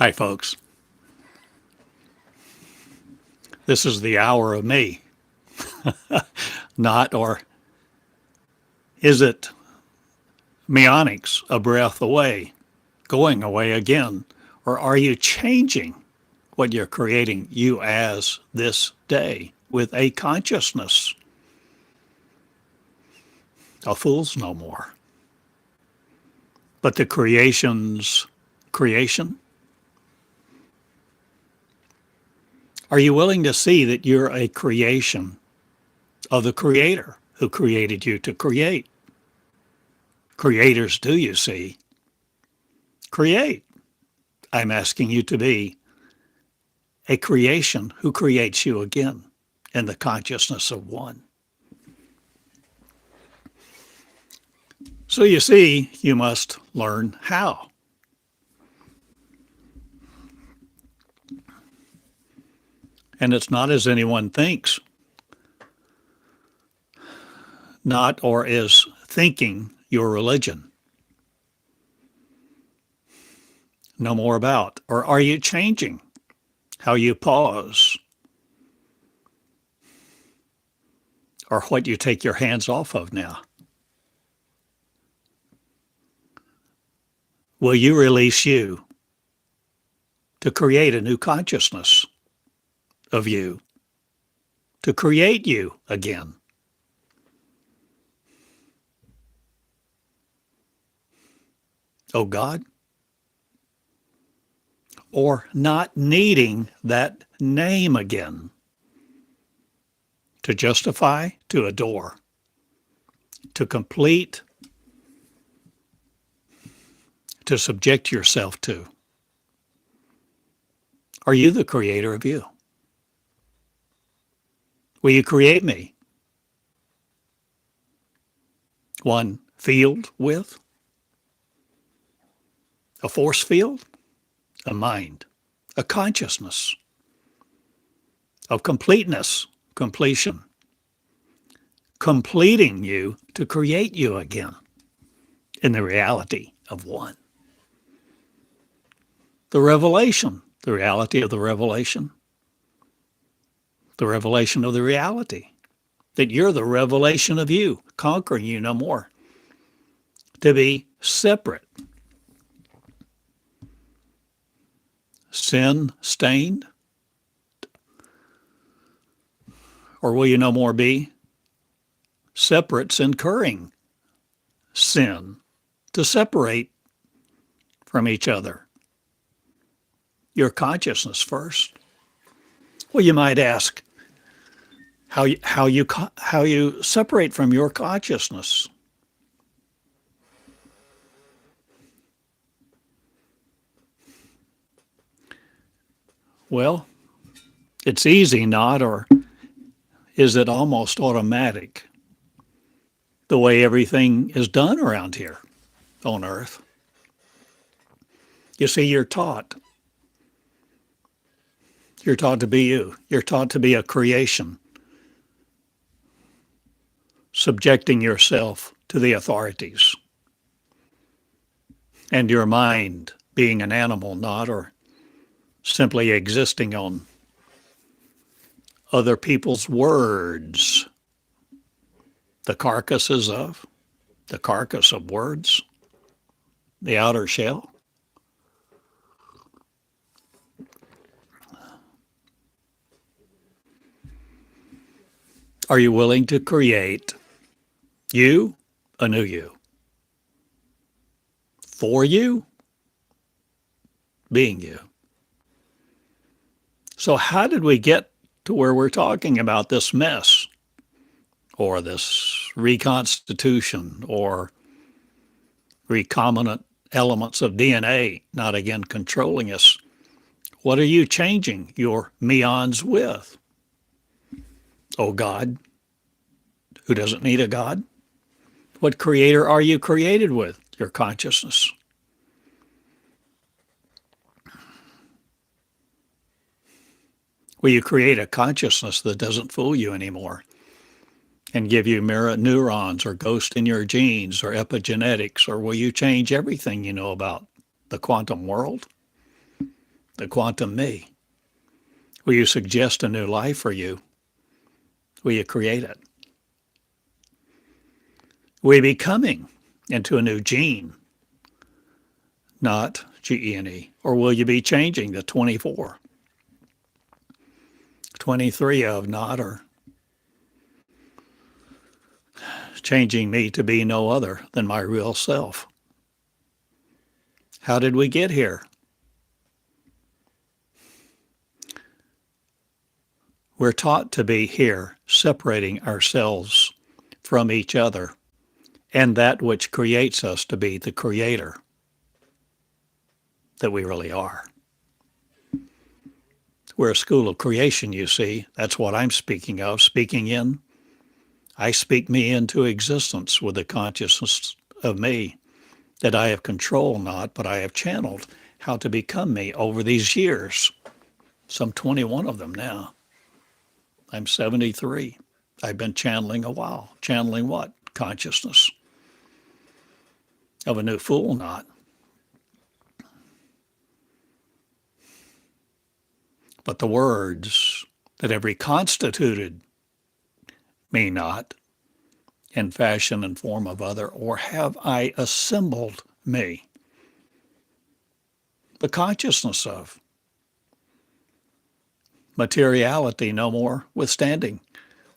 Hi, folks. This is the hour of me. Not, or is it meonics, a breath away, going away again? Or are you changing what you're creating, you as this day, with a consciousness? A fool's no more. But the creation's creation? Are you willing to see that you're a creation of the Creator who created you to create? Creators do, you see. Create. I'm asking you to be a creation who creates you again in the consciousness of one. So you see, you must learn how. And it's not as anyone thinks, not or is thinking your religion. No more about. Or are you changing how you pause? Or what you take your hands off of now? Will you release you to create a new consciousness of you, to create you again? Oh God? Or not needing that name again to justify, to adore, to complete, to subject yourself to? Are you the creator of you? Will you create me? One field with a force field, a mind, a consciousness of completeness, completion, completing you to create you again in the reality of one. The revelation, the reality of the revelation of the reality, that you're the revelation of you, conquering you no more, to be separate, sin stained, or will you no more be separates incurring sin to separate from each other? Your consciousness first. Well, you might ask how you separate from your consciousness. Well, it's easy, not, or is it almost automatic? The way everything is done around here on earth. You see, you're taught. You're taught to be you. You're taught to be a creation, subjecting yourself to the authorities. And your mind being an animal, not, or simply existing on other people's words, the carcass of words, the outer shell. Are you willing to create you, a new you? For you, being you. So how did we get to where we're talking about this mess, or this reconstitution, or recombinant elements of DNA not again controlling us? What are you changing your meons with? Oh God, who doesn't need a God? What creator are you created with? Your consciousness. Will you create a consciousness that doesn't fool you anymore and give you mirror neurons or ghost in your genes or epigenetics? Or will you change everything you know about the quantum world? the quantum me? Will you suggest a new life for you? Will you create it? Will you be coming into a new gene, not GENE? Or will you be changing the 24, 23 of not, or changing me to be no other than my real self? How did we get here? We're taught to be here, separating ourselves from each other and that which creates us to be the creator that we really are. We're a school of creation, you see. That's what I'm speaking of, speaking in. I speak me into existence with the consciousness of me that I have controlled not, but I have channeled how to become me over these years, some 21 of them now. I'm 73. I've been channeling a while. Channeling what? Consciousness of a new fool, not. But the words that have reconstituted me not in fashion and form of other, or have I assembled me? The consciousness of materiality no more withstanding?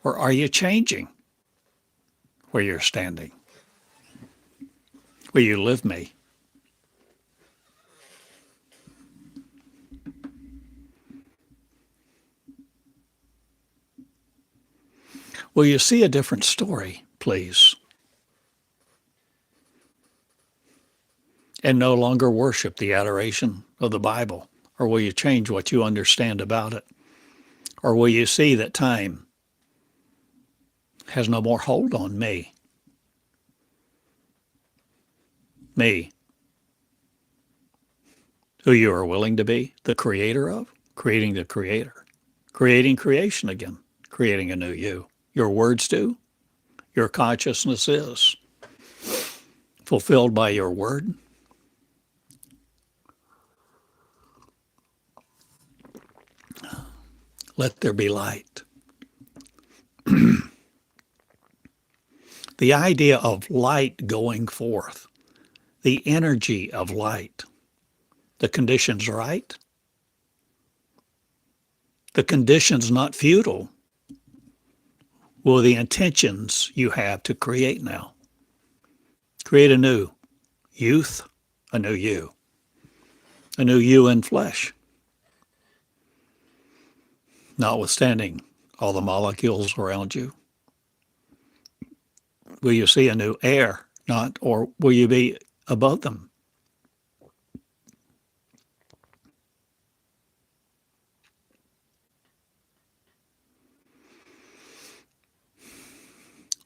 Or are you changing where you're standing? Will you live me? Will you see a different story, please? And no longer worship the adoration of the Bible? Or will you change what you understand about it? Or will you see that time has no more hold on me? Me, who you are willing to be the creator of, creating the creator, creating creation again, creating a new you. Your words do, your consciousness is fulfilled by your word. Let there be light. The idea of light going forth, the energy of light, the conditions right, the conditions not futile, will the intentions you have to create now. Create a new youth, a new you in flesh. Notwithstanding all the molecules around you. Will you see a new air, not, or will you be above them?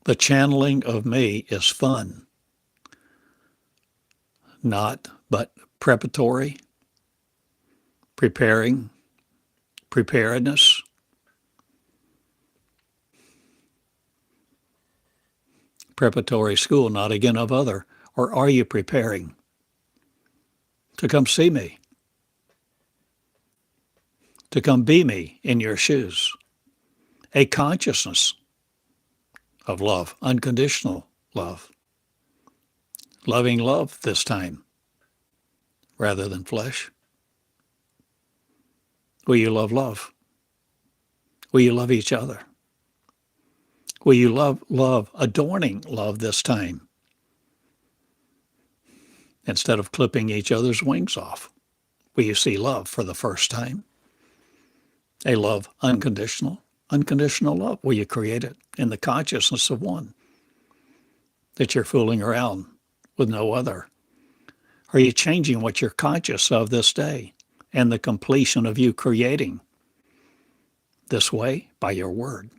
The channeling of me is fun, not but preparatory, preparing, preparedness. Preparatory school, not again of other. Or are you preparing to come see me? To come be me in your shoes? A consciousness of love, unconditional love. Loving love this time, rather than flesh. Will you love love? Will you love each other? Will you love, adorning love this time, instead of clipping each other's wings off? Will you see love for the first time? A love unconditional love. Will you create it in the consciousness of one? That you're fooling around with no other. Are you changing what you're conscious of this day and the completion of you creating this way by your word?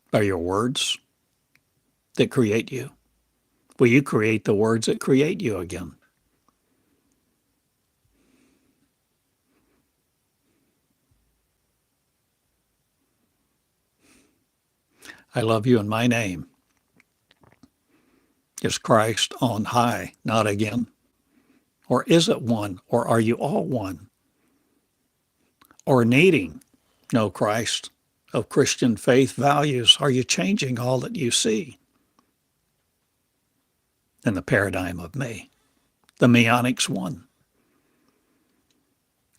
By your words that create you? Will you create the words that create you again? I love you in my name. Is Christ on high, not again? Or is it one, or are you all one? or needing know Christ of Christian faith values? Are you changing all that you see in the paradigm of me? The Meonics one.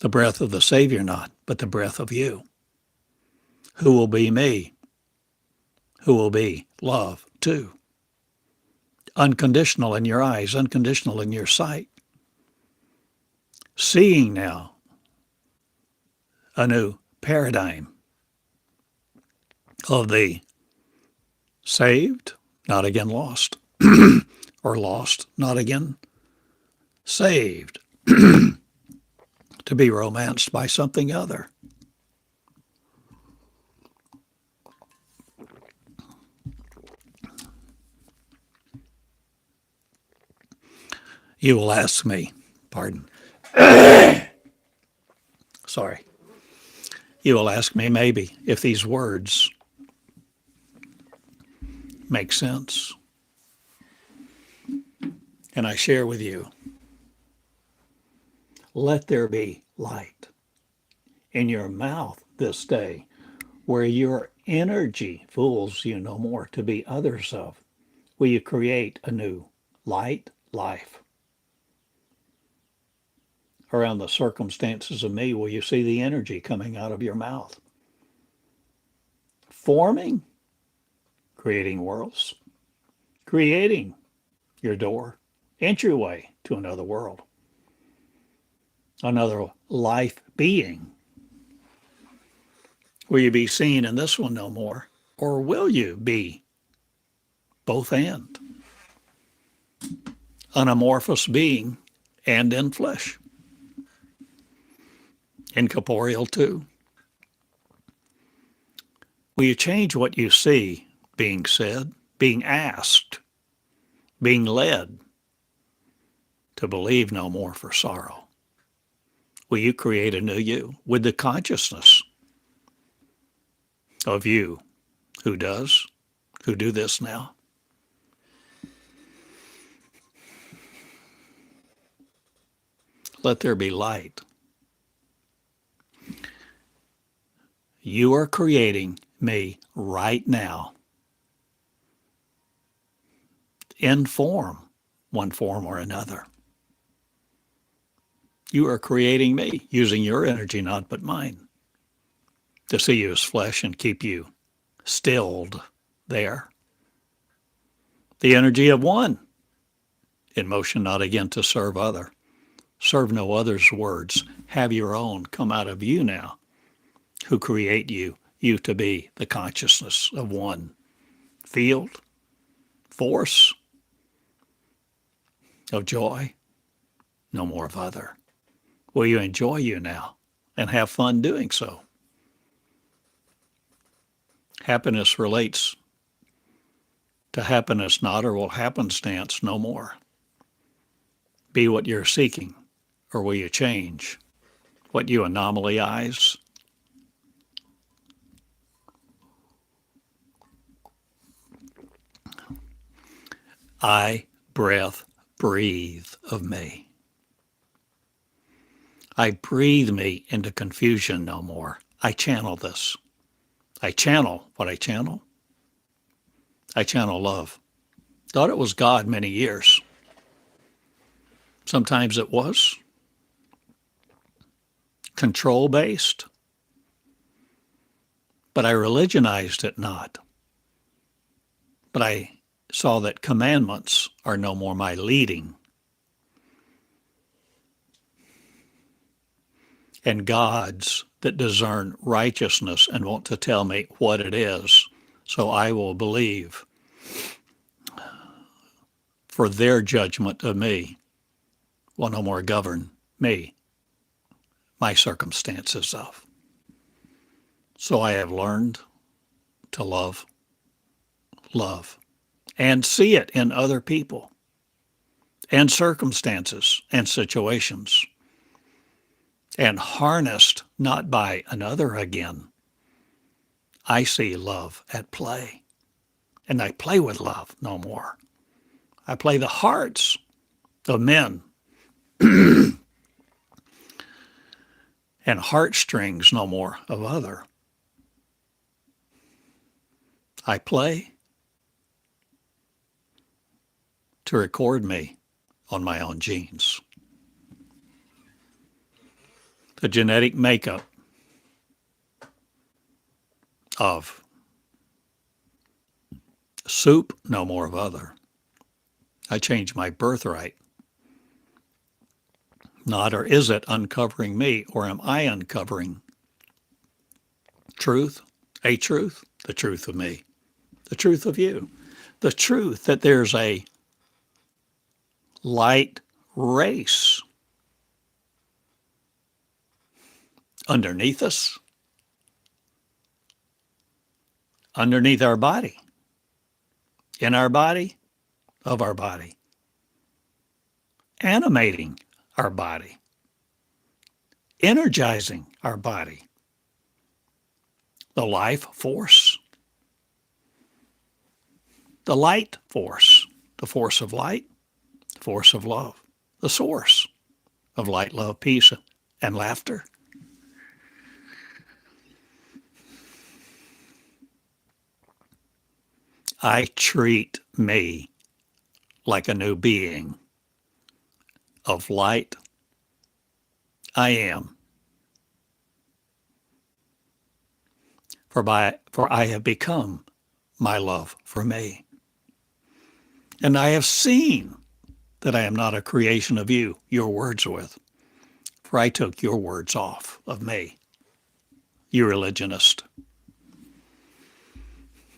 The breath of the Savior not, but the breath of you. Who will be me? Who will be love too? Unconditional in your eyes, unconditional in your sight. Seeing now a new paradigm of the saved, not again lost, or lost, not again saved, to be romanced by something other. You will ask me, pardon, sorry, you will ask me maybe if these words make sense. And I share with you, let there be light in your mouth this day, where your energy fools you no more to be others of. Will you create a new light life? Around the circumstances of me, will you see the energy coming out of your mouth? Forming, creating worlds, creating your door, entryway to another world, another life being. Will you be seen in this one no more? Or will you be both and? An amorphous being and in flesh. Incorporeal too. Will you change what you see being said, being asked, being led to believe no more for sorrow? Will you create a new you with the consciousness of you who do this now? Let there be light. You are creating me right now in form, one form or another. You are creating me using your energy, not but mine, to see you as flesh and keep you stilled there. The energy of one, in motion not again to serve other. Serve no other's words. Have your own come out of you now, who create you to be the consciousness of one field, force of joy, no more of other. Will you enjoy you now and have fun doing so? Happiness relates to happiness not, or will happenstance no more. Be what you're seeking, or will you change what you anomalyize? I breathe of me. I breathe me into confusion no more. I channel this. I channel what I channel. I channel love. Thought it was God many years. Sometimes it was control-based, but I religionized it not. But I saw that commandments are no more my leading. And gods that discern righteousness and want to tell me what it is, so I will believe for their judgment of me will no more govern me, my circumstances of. So I have learned to love, and see it in other people and circumstances and situations, and harnessed not by another again. I see love at play, and I play with love no more. I play the hearts of men and heartstrings no more of other. I play to record me on my own genes. The genetic makeup of soup, no more of other. I change my birthright. Not, or is it uncovering me, or am I uncovering truth, a truth, the truth of me, the truth of you, the truth that there's a light race underneath us, underneath our body, in our body, of our body, animating our body, energizing our body, the life force, the light force, the force of light, the force of love, the source of light, love, peace, and laughter. I treat me like a new being of light. I am. For I have become my love for me. And I have seen that I am not a creation of you, your words with. For I took your words off of me, you religionist.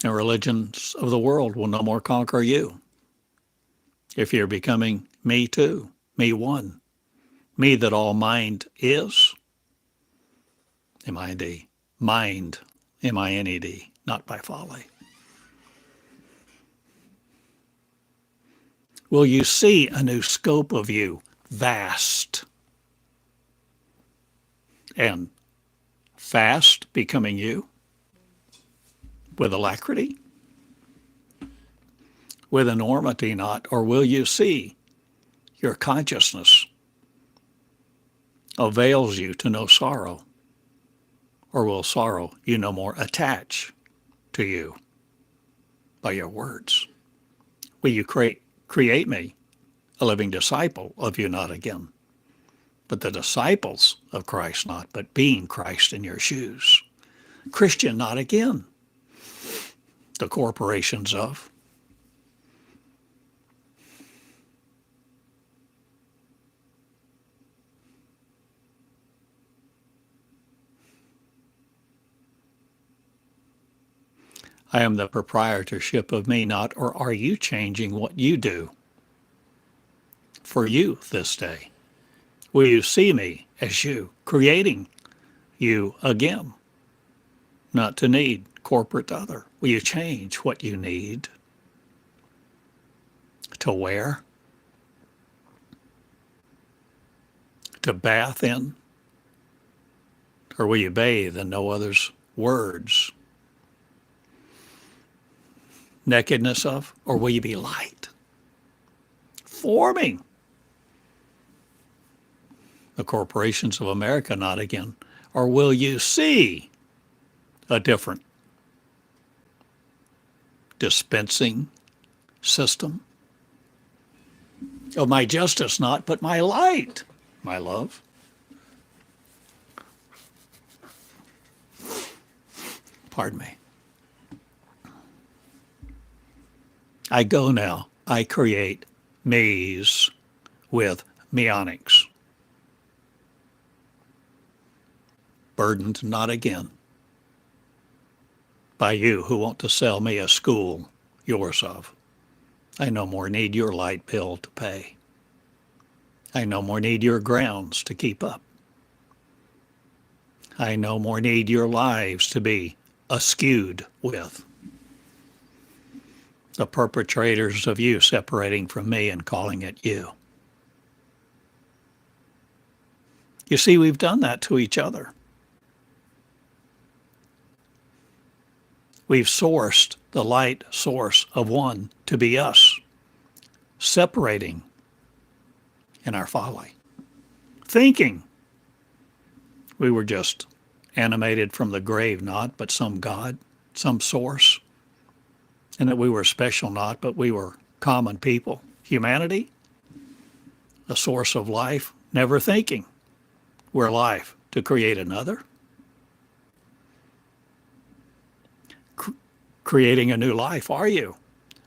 The religions of the world will no more conquer you. If you're becoming me too, me one, me that all mind is, M-I-N-D, mind, M-I-N-E-D, not by folly. Will you see a new scope of you, vast and fast becoming you, with alacrity, with enormity not, or will you see your consciousness avails you to no sorrow, or will sorrow you no more attach to you by your words? Will you create me a living disciple of you not again, but the disciples of Christ not, but being Christ in your shoes? Christian not again, the corporations of. I am the proprietorship of me not, or are you changing what you do for you this day? Will you see me as you, creating you again, not to need corporate other? Will you change what you need to wear, to bath in? Or will you bathe in no other's words, nakedness of? Or will you be light, forming the corporations of America not again? Or will you see a different dispensing system of my justice not, but my light, my love? Pardon me. I go now. I create me's with meonics. Burdened not again by you who want to sell me a school yours of. I no more need your light bill to pay. I no more need your grounds to keep up. I no more need your lives to be askewed with. The perpetrators of you separating from me and calling it you. You see, we've done that to each other. We've sourced the light source of one to be us, separating in our folly, thinking We were just animated from the grave, not, but some God, some source, and that we were special, not, but we were common people. Humanity, a source of life, never thinking we're life to create another. Creating a new life, are you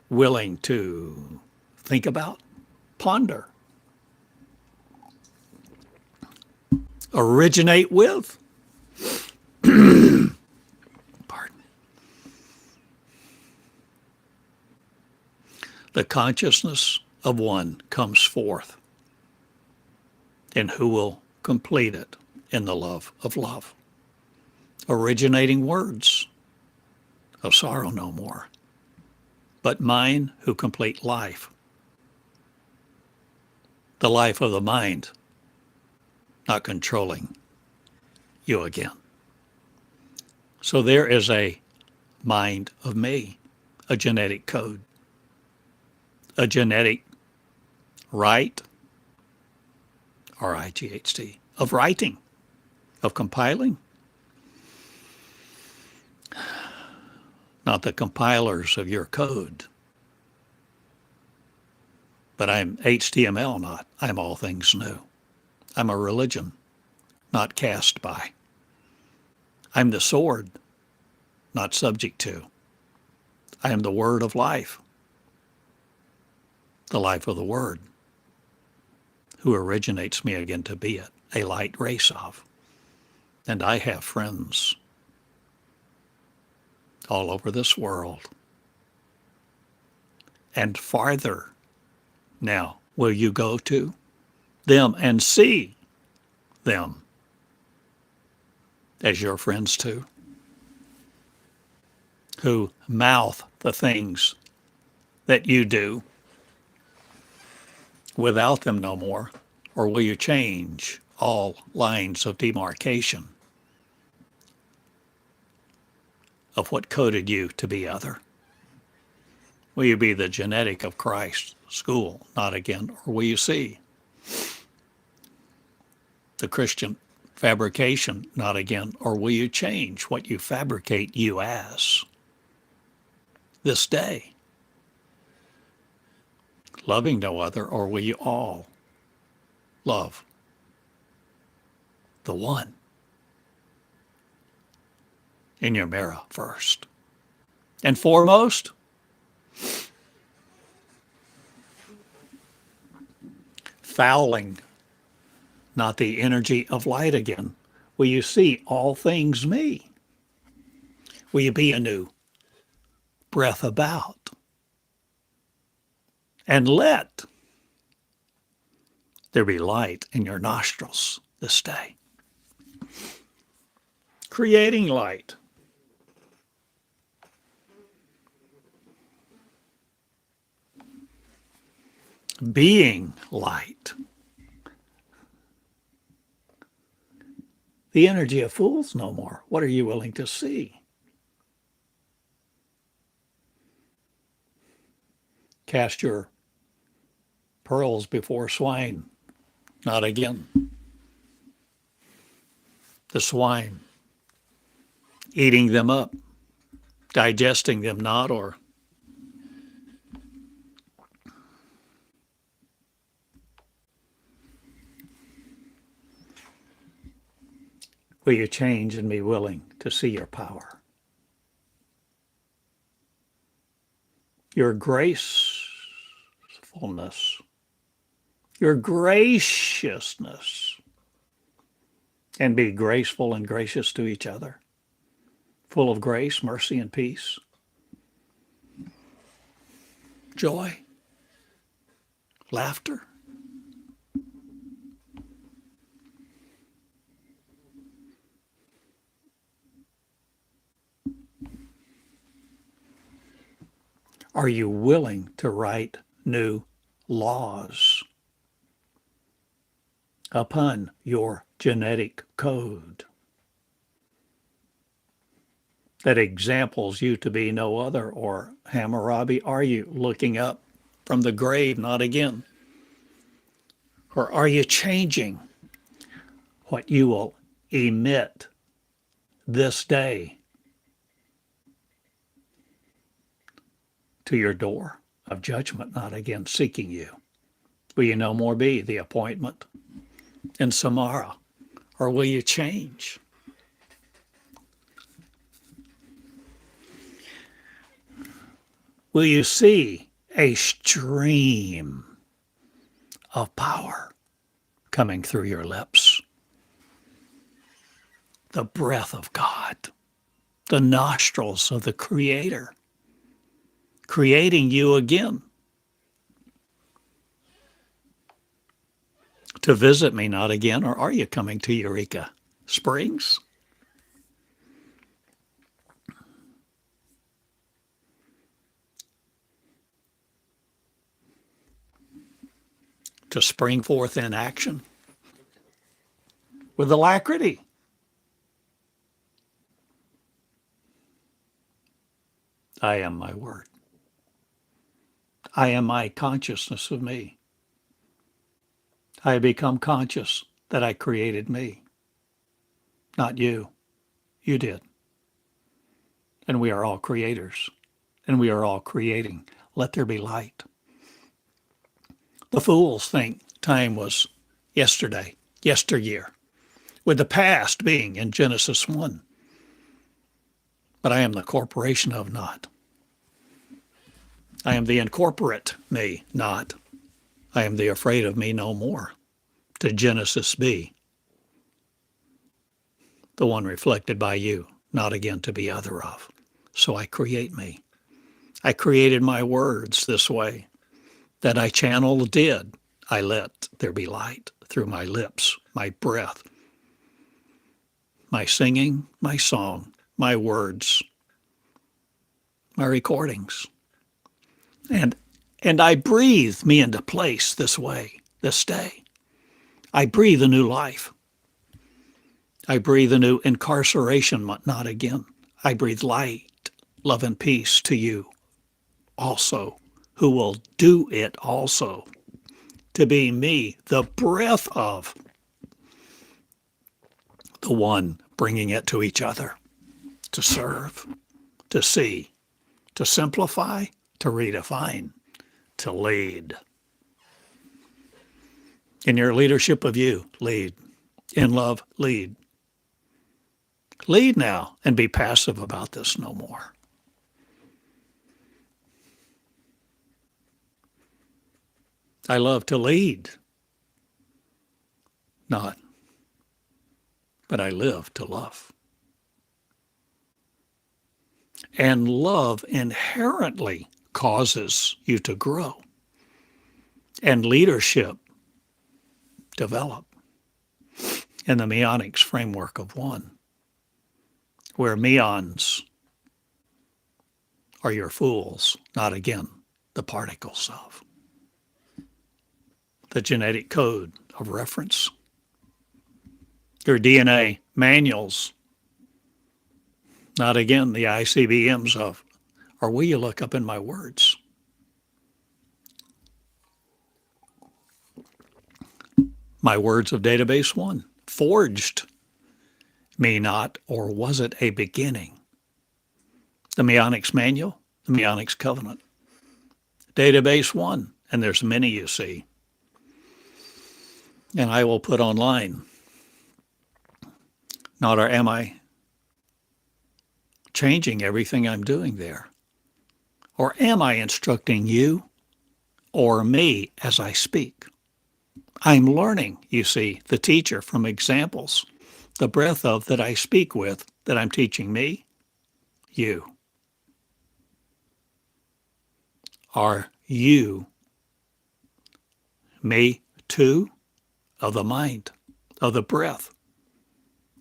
willing to think about, ponder, originate with? Pardon. The consciousness of one comes forth, and who will complete it in the love of love? Originating words of sorrow no more, but mine who complete life, the life of the mind, not controlling you again. So there is a mind of me, a genetic code, a genetic right, R-I-G-H-T, of writing, of compiling. Not the compilers of your code, but I'm HTML, not. I'm all things new. I'm a religion, not cast by. I'm the sword, not subject to. I am the word of life, the life of the word, who originates me again to be it, a light race of. And I have friends all over this world. And farther now will you go to them and see them as your friends too, who mouth the things that you do without them no more? Or will you change all lines of demarcation of what coded you to be other? Will you be the genetic of Christ school, not again? Or will you see the Christian fabrication, not again? Or will you change what you fabricate you as this day? Loving no other, or will you all love the one in your mirror first and foremost? Fouling not the energy of light again. Will you see all things me? Will you be a new breath about? And let there be light in your nostrils this day. Creating light. Being light. The energy of fools no more. What are you willing to see? Cast your pearls before swine, not again. The swine, eating them up, digesting them not, or will you change and be willing to see your power? Your gracefulness, your graciousness, and be graceful and gracious to each other, full of grace, mercy, and peace, joy, laughter. Are you willing to write new laws upon your genetic code that examples you to be no other? Or Hammurabi, are you looking up from the grave, not again? Or are you changing what you will emit this day to your door of judgment, not again seeking you? Will you no more be the appointment in Samara, or will you change? Will you see a stream of power coming through your lips? The breath of God, the nostrils of the Creator, creating you again to visit me, not again, or are you coming to Eureka Springs? To spring forth in action with alacrity. I am my word. I am my consciousness of me. I have become conscious that I created me, not you. You did. And we are all creators, and we are all creating. Let there be light. The fools think time was yesterday, yesteryear, with the past being in Genesis 1. But I am the corporation of not. I am the incorporate me, not. I am the afraid of me no more, to Genesis be. The one reflected by you, not again to be other of. So I create me. I created my words this way, that I channeled did. I let there be light through my lips, my breath, my singing, my song, my words, my recordings. And I breathe me into place this way, this day. I breathe a new life. I breathe a new incarceration, not again. I breathe light, love, and peace to you also, who will do it also, to be me, the breath of the one bringing it to each other, to serve, to see, to simplify, to redefine, to lead. In your leadership of you, lead. In love, lead. Lead now and be passive about this no more. I love to lead, not, but I live to love. And love inherently causes you to grow, and leadership develop in the meonics framework of one, where meons are your fools, not again the particles of. The genetic code of reference, your DNA manuals, not again the ICBMs of, or will you look up in my words? My words of database one, forged me not, or was it a beginning? The Meonics Manual, the Meonics Covenant. Database one, and there's many you see. And I will put online, not or am I changing everything I'm doing there? Or am I instructing you or me as I speak? I'm learning, you see, the teacher from examples, the breath of that I speak with, that I'm teaching me, you. Are you me too? Of the mind, of the breath,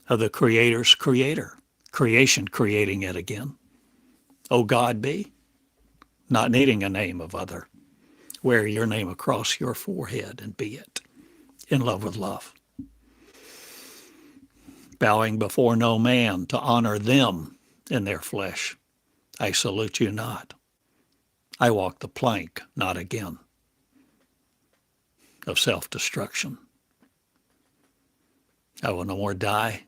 of the Creator's creator, creation creating it again. O God be, not needing a name of other. Wear your name across your forehead and be it, in love with love. Bowing before no man to honor them in their flesh. I salute you not. I walk the plank, not again, of self-destruction. I will no more die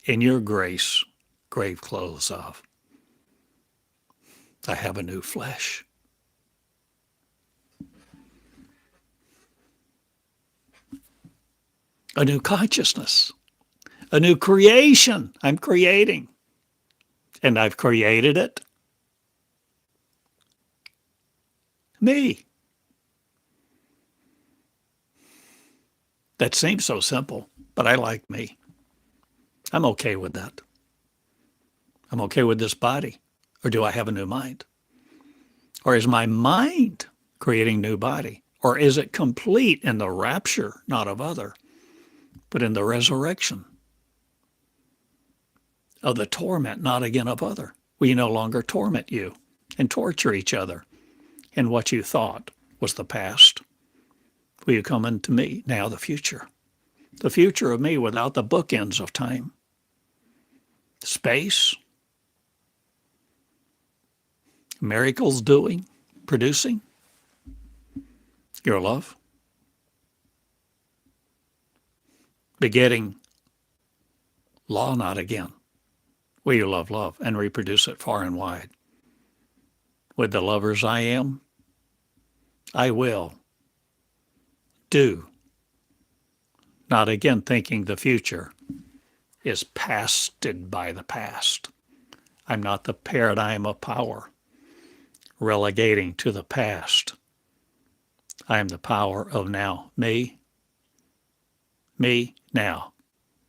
in your grace, grave clothes of. I have a new flesh. A new consciousness, a new creation I'm creating. And I've created it. Me. That seems so simple, but I like me. I'm okay with that. I'm okay with this body. Or do I have a new mind? Or is my mind creating new body? Or is it complete in the rapture, not of other, but in the resurrection of the torment, not again of other? We no longer torment you and torture each other in what you thought was the past. Will you come into me now, the future of me without the bookends of time, space, miracles doing, producing your love, begetting law, not again. Will you love love and reproduce it far and wide? With the lovers I am, I will do, not again thinking the future is pasted by the past. I'm not the paradigm of power relegating to the past. I am the power of now. Me now.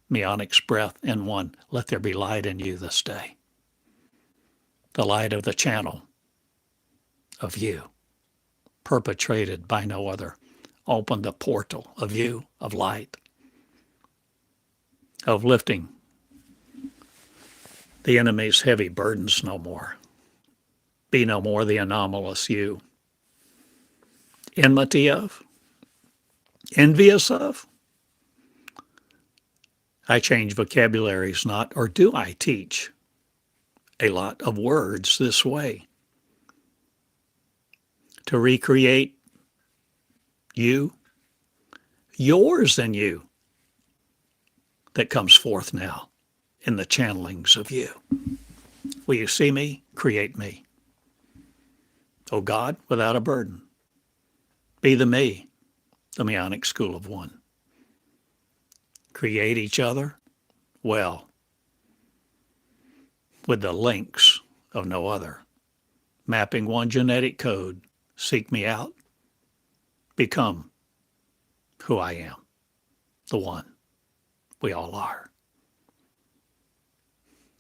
Meonics breath in one. Let there be light in you this day. The light of the channel of you, perpetrated by no other. Open the portal of you, of light, of lifting the enemy's heavy burdens no more. Be no more the anomalous you. Enmity of, envious of. I change vocabularies not, or do I teach a lot of words this way? To recreate you, yours and you, that comes forth now in the channelings of you. Will you see me? Create me. O God, without a burden, be the me, the Meonic School of One. Create each other well, with the links of no other. Mapping one genetic code, seek me out, become who I am, the one we all are.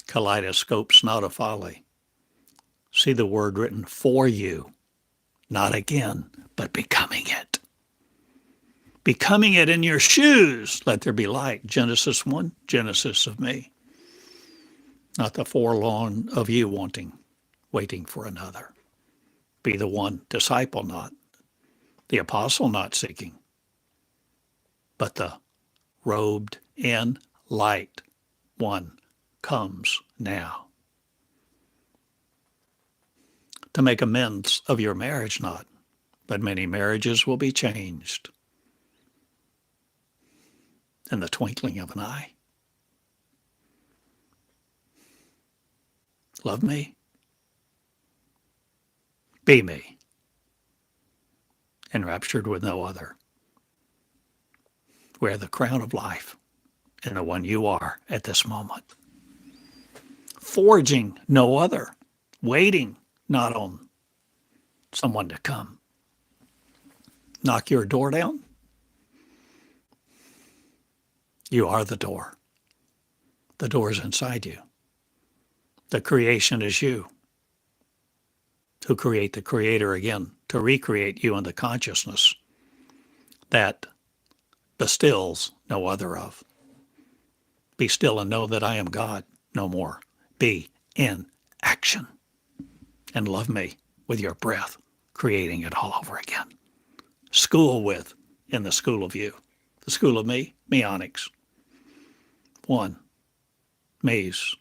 Kaleidoscope's not a folly. See the word written for you, not again, but becoming it. Becoming it in your shoes. Let there be light. Genesis 1, Genesis of me. Not the forlorn of you wanting, waiting for another. Be the one, disciple not, the apostle not seeking, but the robed in light one comes now. To make amends of your marriage not, but many marriages will be changed in the twinkling of an eye. Love me. Be me. Enraptured with no other. Wear the crown of life in the one you are at this moment. Forging no other. Waiting not on someone to come. Knock your door down. You are the door. The door is inside you. The creation is you. To create the creator again, to recreate you in the consciousness that bestills no other of. Be still and know that I am God no more. Be in action and love me with your breath, creating it all over again. School with in the school of you. The school of me, Meonics. One, me's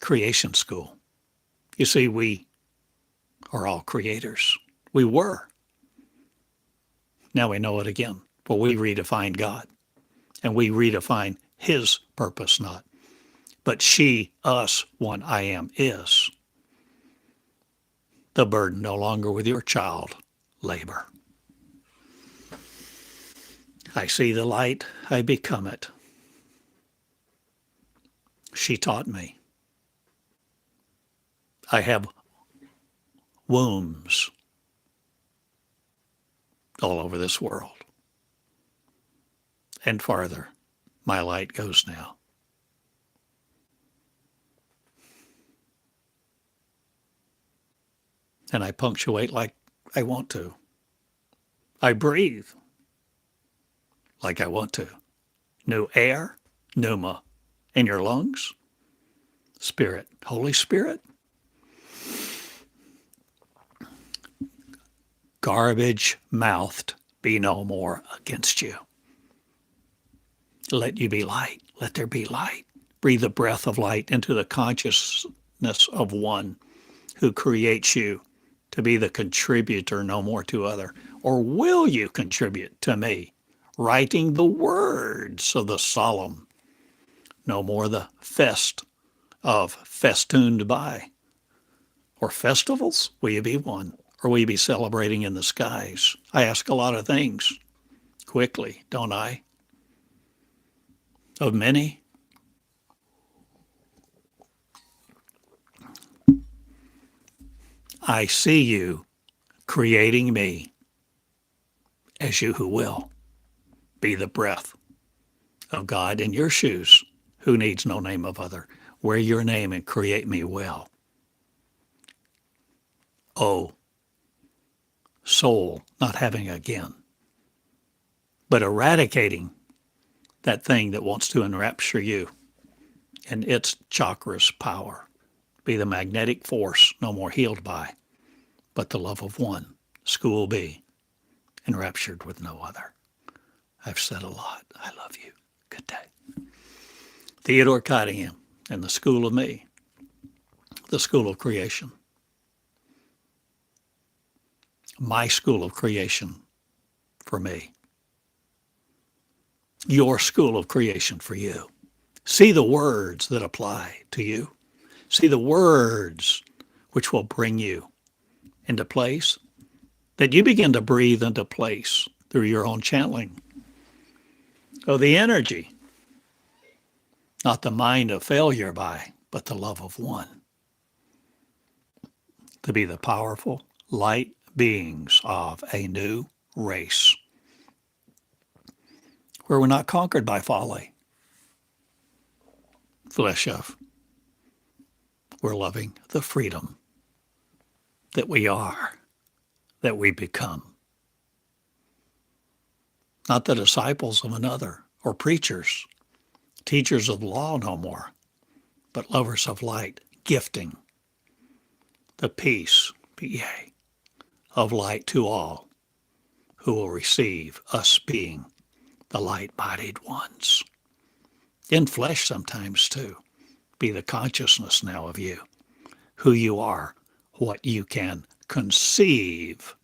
creation school. You see, we are all creators. We were. Now we know it again. But we redefine God. And we redefine his purpose not. But she, us, one I am is. The burden no longer with your child, labor. I see the light, I become it. She taught me. I have wombs all over this world. And farther, my light goes now. And I punctuate like I want to. I breathe like I want to. New air, pneuma, in your lungs. Spirit, Holy Spirit. Garbage mouthed be no more against you. Let you be light. Let there be light. Breathe the breath of light into the consciousness of one who creates you to be the contributor no more to other. Or will you contribute to me, writing the words of the solemn, no more the fest of festooned by? Or festivals? Will you be one? Or will you be celebrating in the skies? I ask a lot of things quickly, don't I? Of many. I see you creating me as you who will be the breath of God in your shoes, who needs no name of other. Wear your name and create me well. Oh, soul not having again, but eradicating that thing that wants to enrapture you and its chakra's power. Be the magnetic force no more healed by, but the love of one. School B, enraptured with no other. I've said a lot. I love you. Good day. Theodore Cottingham and the School of Me, the School of Creation. My school of creation for me. Your school of creation for you. See the words that apply to you. See the words which will bring you into place, that you begin to breathe into place through your own channeling. Oh, the energy, not the mind of failure by, but the love of one. To be the powerful light beings of a new race, where we're not conquered by folly, flesh of. We're loving the freedom that we are, that we become. Not the disciples of another, or preachers, teachers of law no more, but lovers of light, gifting the peace, P-A, of light to all who will receive us being the light-bodied ones. In flesh sometimes too. Be the consciousness now of you, who you are, what you can conceive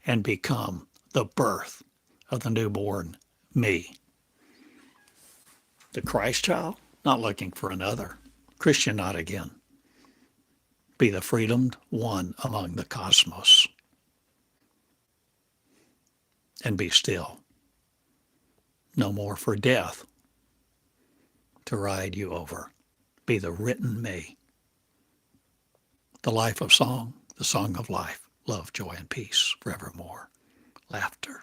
and become, the birth of the newborn me. The Christ child, not looking for another. Christian not again. Be the freedomed one among the cosmos. And be still. No more for death to ride you over. Be the written me. The life of song, the song of life, love, joy, and peace forevermore. Laughter.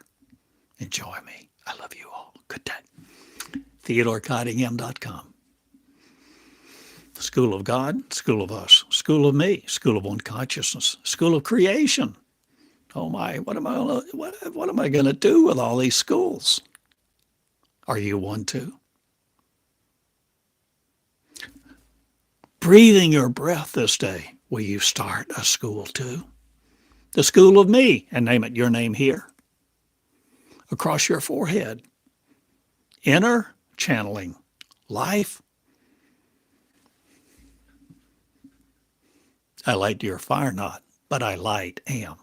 Enjoy me. I love you all. Good day. TheodoreCottingham.com. School of God, School of Us, School of Me, School of One Consciousness, School of Creation. Oh my, what am I going to do with all these schools? Are you one too? Breathing your breath this day, will you start a school too? The School of Me, and name it your name here. Across your forehead. Inner channeling. Life. I light your fire not, but I light am.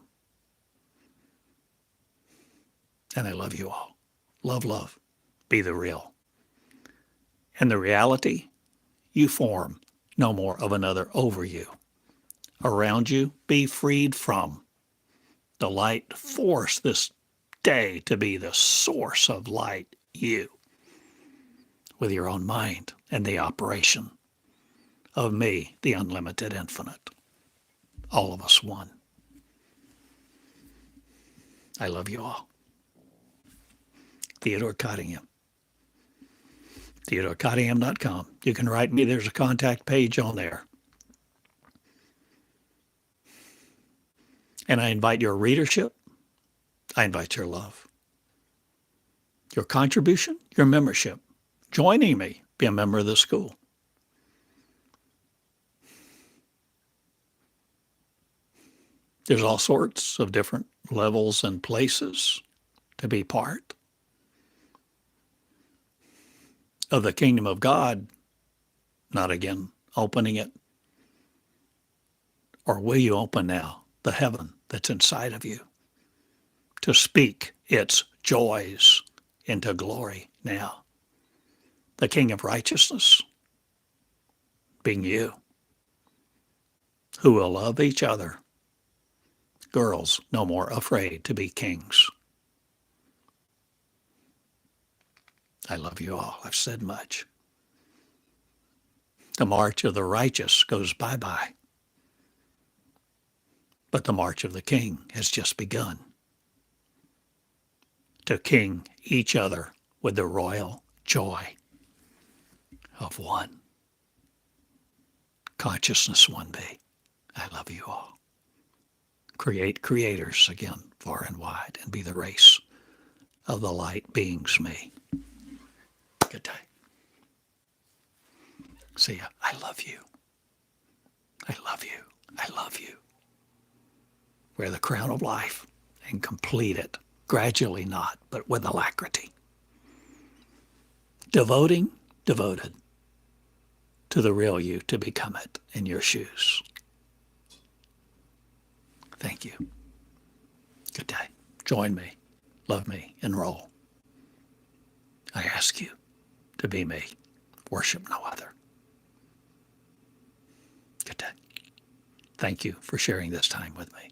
And I love you all. Love, love. Be the real. And the reality, you form no more of another over you. Around you, be freed from. The light force this day to be the source of light, you, with your own mind and the operation of me, the unlimited infinite. All of us one. I love you all. Theodore Cottingham. TheodoreCottingham.com. You can write me. There's a contact page on there. And I invite your readership. I invite your love. Your contribution, your membership. Joining me, be a member of the school. There's all sorts of different levels and places to be part of the kingdom of God, not again opening it. Or will you open now the heaven that's inside of you to speak its joys into glory now? The King of righteousness being you, who will love each other. Girls no more afraid to be kings. I love you all. I've said much. The march of the righteous goes bye-bye. But the march of the king has just begun. To king each other with the royal joy of one. Consciousness one be. I love you all. Create creators again, far and wide, and be the race of the light beings me. Good day. See ya. I love you. I love you. I love you. Wear the crown of life and complete it. Gradually not, but with alacrity. Devoted to the real you to become it in your shoes. Thank you. Good day. Join me, love me, enroll. I ask you to be me. Worship no other. Good day. Thank you for sharing this time with me.